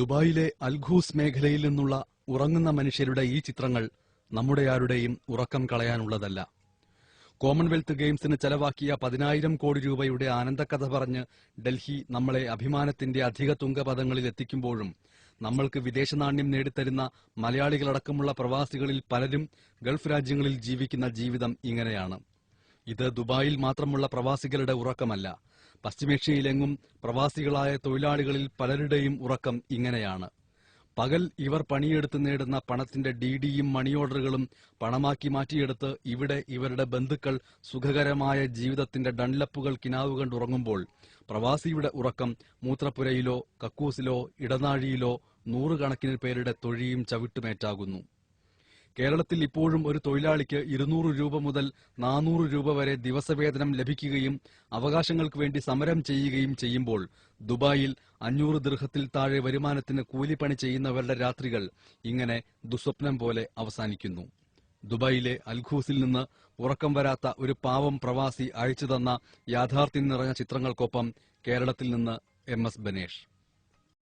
ദുബായിലെ അൽഖൂസ് മേഖലയിൽ നിന്നുള്ള ഉറങ്ങുന്ന മനുഷ്യരുടെ ഈ ചിത്രങ്ങൾ നമ്മുടെ ആരുടെയും ഉറക്കം കളയാനുള്ളതല്ല. കോമൺവെൽത്ത് ഗെയിംസിന് ചെലവാക്കിയ 10,000 കോടി രൂപയുടെ ആനന്ദക്കഥ പറഞ്ഞ് ഡൽഹി നമ്മളെ അഭിമാനത്തിന്റെ അധിക തുങ്കപദങ്ങളിൽ എത്തിക്കുമ്പോഴും നമ്മൾക്ക് വിദേശനാണ്യം നേടിത്തരുന്ന മലയാളികളടക്കമുള്ള പ്രവാസികളിൽ പലരും ഗൾഫ് രാജ്യങ്ങളിൽ ജീവിക്കുന്ന ജീവിതം ഇങ്ങനെയാണ്. ഇത് ദുബായിൽ മാത്രമുള്ള പ്രവാസികളുടെ ഉറക്കമല്ല. പശ്ചിമേഷ്യയിലെങ്ങും പ്രവാസികളായ തൊഴിലാളികളിൽ പലരുടെയും ഉറക്കം ഇങ്ങനെയാണ്. പകൽ ഇവർ പണിയെടുത്ത് നേടുന്ന പണത്തിന്റെ ഡിഡിയും മണി ഓർഡറുകളും പണമാക്കി മാറ്റിയെടുത്ത് ഇവിടെ ഇവരുടെ ബന്ധുക്കൾ സുഖകരമായ ജീവിതത്തിന്റെ ഡൺലപ്പുകൾ കിനാവ് കണ്ടുറങ്ങുമ്പോൾ പ്രവാസിയുടെ ഉറക്കം മൂത്രപ്പുരയിലോ കക്കൂസിലോ ഇടനാഴിയിലോ 100 കണക്കിന് പേരുടെ തൊഴിയും ചവിട്ടുമേറ്റാകുന്നു. കേരളത്തിൽ ഇപ്പോഴും ഒരു തൊഴിലാളിക്ക് 200 രൂപ മുതൽ 400 രൂപ വരെ ദിവസവേതനം ലഭിക്കുകയും അവകാശങ്ങൾക്ക് വേണ്ടി സമരം ചെയ്യുകയും ചെയ്യുമ്പോൾ ദുബായിൽ 500 ദിർഹത്തിൽ താഴെ വരുമാനത്തിന് കൂലിപ്പണി ചെയ്യുന്നവരുടെ രാത്രികൾ ഇങ്ങനെ ദുസ്വപ്നം പോലെ അവസാനിക്കുന്നു. ദുബായിലെ അൽഖൂസിൽ നിന്ന് ഉറക്കം വരാത്ത ഒരു പാവം പ്രവാസി അയച്ചുതന്ന യാഥാർത്ഥ്യം നിറഞ്ഞ ചിത്രങ്ങൾക്കൊപ്പം കേരളത്തിൽ നിന്ന് MS ബനേഷ്.